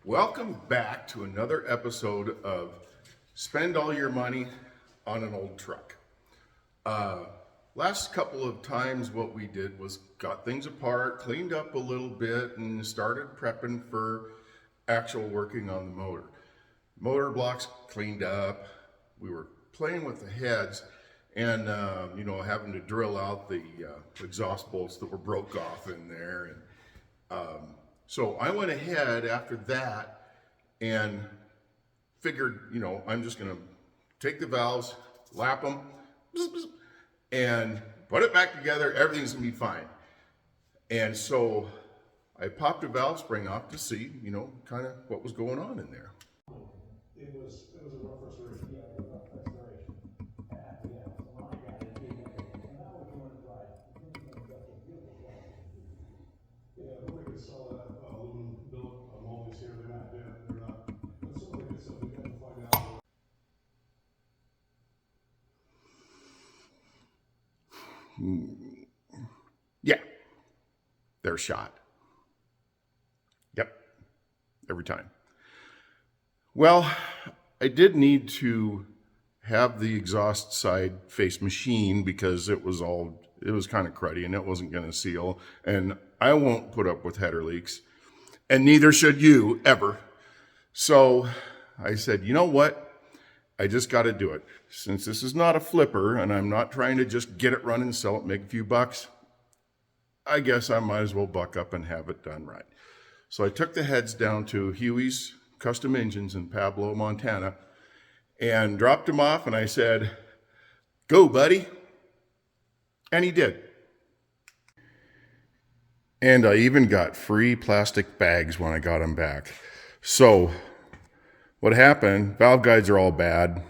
Welcome back to another episode of Spend All Your Money on an Old Truck. Last couple of times what we did was got things apart, cleaned up a little bit, and started prepping for actual working on the motor. Motor blocks cleaned up. We were playing with the heads and having to drill out the exhaust bolts that were broke off in there. So I went ahead after that and figured, I'm just gonna take the valves, lap them, and put it back together. Everything's gonna be fine. And so I popped a valve spring off to see, kind of what was going on in there. It was a rough restoration. Yeah, it was a rough restoration. Yeah, so now I got it. And now we're doing it right. Yeah, the way we saw that aluminum billet moldings here, they're not bent, they're not. But some of the good stuff we got to find out. Yeah, they're shot. Yep, every time. Well, I did need to have the exhaust side face machine because it was kind of cruddy and it wasn't going to seal. And I won't put up with header leaks, and neither should you ever. So I said, you know what? I just got to do it. Since this is not a flipper and I'm not trying to just get it running, sell it, make a few bucks, I guess I might as well buck up and have it done right. So I took the heads down to Huey's Custom Engines in Pablo, Montana, and dropped him off, and I said, go, buddy. And he did. And I even got free plastic bags when I got them back. So what happened, valve guides are all bad.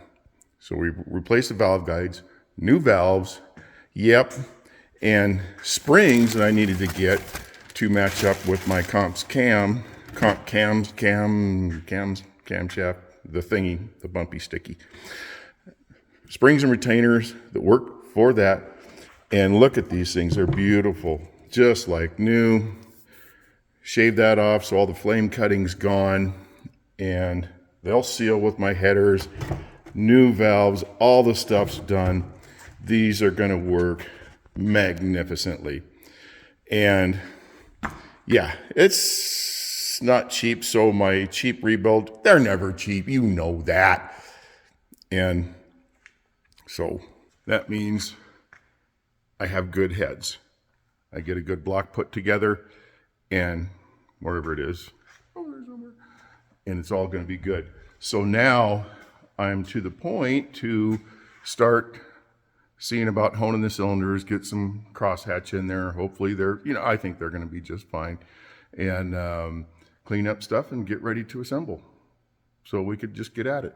So we replaced the valve guides, new valves, yep, and springs that I needed to get to match up with my camshaft, the thingy, the bumpy sticky. Springs and retainers that work for that. And look at these things, they're beautiful, just like new. Shave that off so all the flame cutting's gone, and they'll seal with my headers, new valves, all the stuff's done. These are gonna work magnificently. And yeah, it's not cheap, so my cheap rebuild, they're never cheap, you know that. And so that means I have good heads. I get a good block put together, and wherever it is, over there somewhere, and it's all gonna be good. So now I'm to the point to start seeing about honing the cylinders, get some crosshatch in there. Hopefully I think they're gonna be just fine. And clean up stuff and get ready to assemble. So we could just get at it.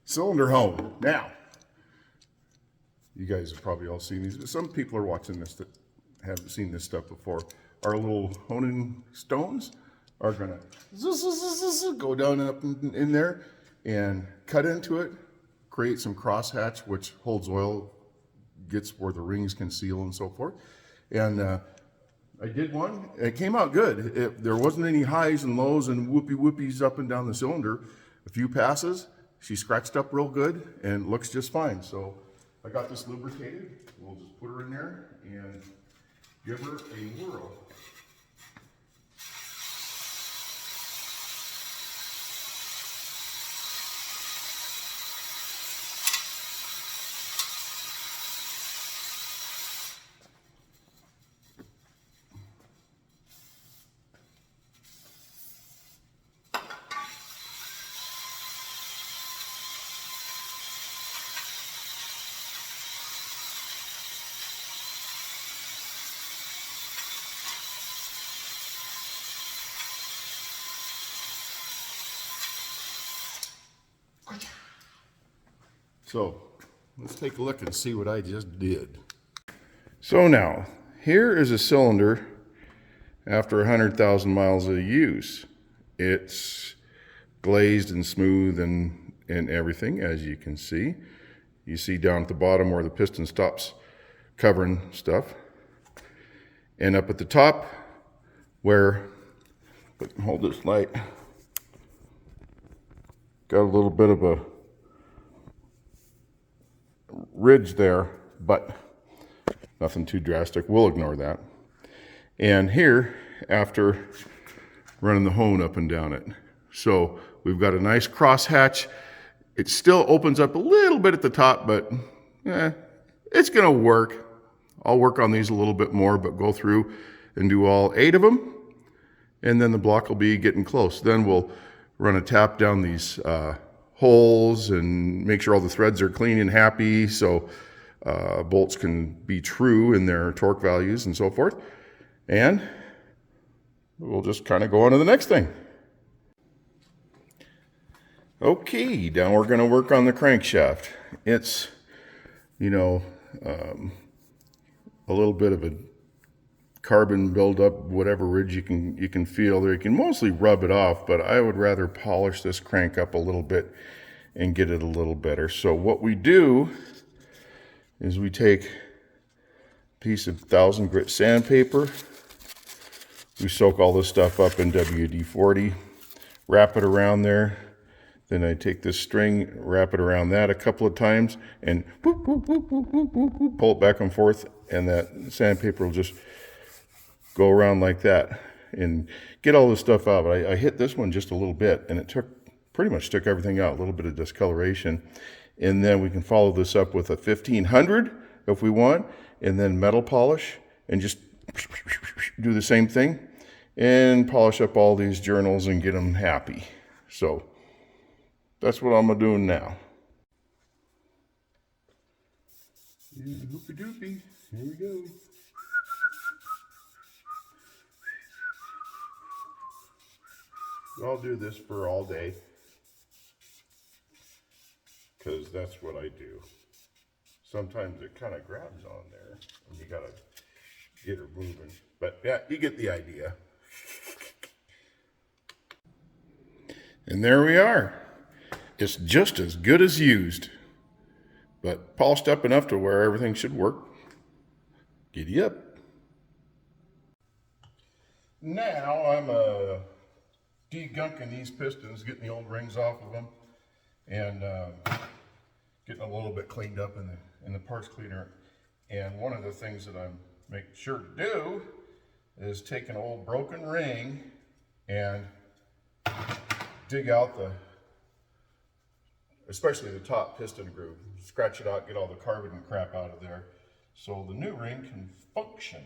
Cylinder hone. Now, you guys have probably all seen these, but some people are watching this that haven't seen this stuff before. Our little honing stones are gonna go down up in there and cut into it, create some crosshatch, which holds oil, gets where the rings can seal and so forth. And I did one, it came out good. There wasn't any highs and lows and whoopie-whoopies up and down the cylinder. A few passes, she scratched up real good and looks just fine. So I got this lubricated. We'll just put her in there and give her a whirl. So let's take a look and see what I just did. So now, here is a cylinder after 100,000 miles of use. It's glazed and smooth and everything, as you can see. You see down at the bottom where the piston stops covering stuff. And up at the top, where, hold this light, got a little bit of a ridge there, but nothing too drastic. We'll ignore that. And here, after running the hone up and down it. So we've got a nice crosshatch. It still opens up a little bit at the top, but it's gonna work. I'll work on these a little bit more, but go through and do all 8 of them. And then the block will be getting close. Then we'll run a tap down these holes and make sure all the threads are clean and happy, so bolts can be true in their torque values and so forth. And we'll just kind of go on to the next thing. Okay, now we're going to work on the crankshaft. It's, you know, a little bit of a carbon buildup, whatever ridge you can feel there. You can mostly rub it off, but I would rather polish this crank up a little bit and get it a little better. So what we do is we take a piece of 1000 grit sandpaper. We soak all this stuff up in WD-40, wrap it around there. Then I take this string, wrap it around that a couple of times, and whoop, whoop, whoop, whoop, whoop, whoop, whoop, pull it back and forth, and that sandpaper will just go around like that and get all this stuff out. But I hit this one just a little bit, and it pretty much took everything out, a little bit of discoloration. And then we can follow this up with a 1500 if we want, and then metal polish, and just do the same thing and polish up all these journals and get them happy. So that's what I'm gonna do now. Yeah, hoopy doopy, here we go. I'll do this for all day, because that's what I do. Sometimes it kind of grabs on there, and you gotta get her moving. But yeah, you get the idea. And there we are. It's just as good as used, but polished up enough to where everything should work. Giddy up. Now I'm de-gunking these pistons, getting the old rings off of them, and getting a little bit cleaned up in the parts cleaner. And one of the things that I'm making sure to do is take an old broken ring and dig out especially the top piston groove, scratch it out, get all the carbon and crap out of there, so the new ring can function,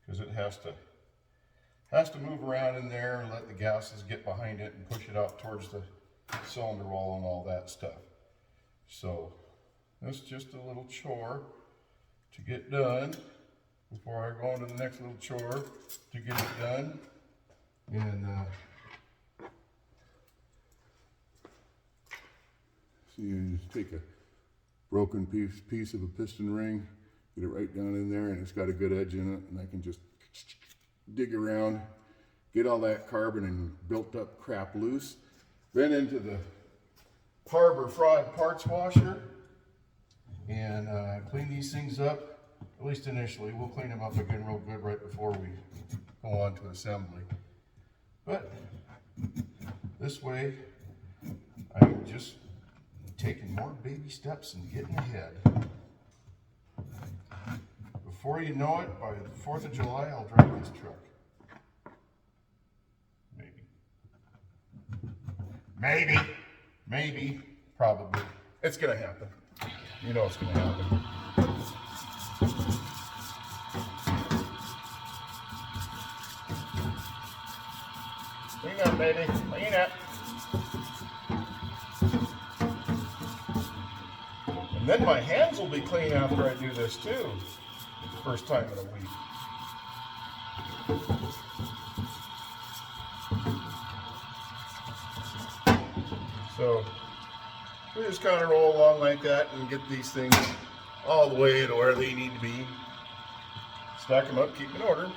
because it has to move around in there and let the gases get behind it and push it out towards the cylinder wall and all that stuff. So that's just a little chore to get done before I go on to the next little chore to get it done. And so you just take a broken piece of a piston ring, get it right down in there, and it's got a good edge in it, and I can just dig around, get all that carbon and built up crap loose, then into the Harbor Fraud parts washer, and clean these things up. At least initially, we'll clean them up again real good right before we go on to assembly. But this way, I'm just taking more baby steps and getting ahead. Before you know it, by the 4th of July, I'll drive this truck. Maybe, probably. It's gonna happen. You know it's gonna happen. Clean up, baby, clean up. And then my hands will be clean after I do this too. First time in a week. So we just kind of roll along like that and get these things all the way to where they need to be. Stack them up, keep them in order.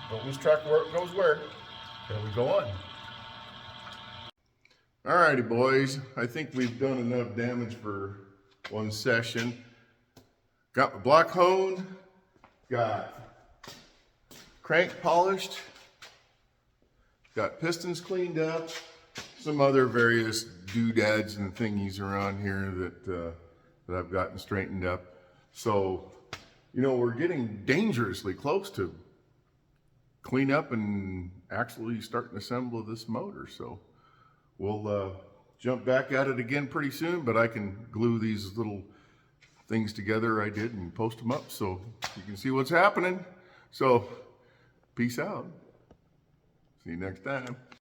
Don't lose track of where it goes where. There we go on. Alrighty boys, I think we've done enough damage for one session. Got my block honed, got crank polished, got pistons cleaned up, some other various doodads and thingies around here that I've gotten straightened up. So, you know, we're getting dangerously close to clean up and actually start and assemble this motor. So we'll jump back at it again pretty soon, but I can glue these little things together I did and post them up so you can see what's happening. So peace out. See you next time.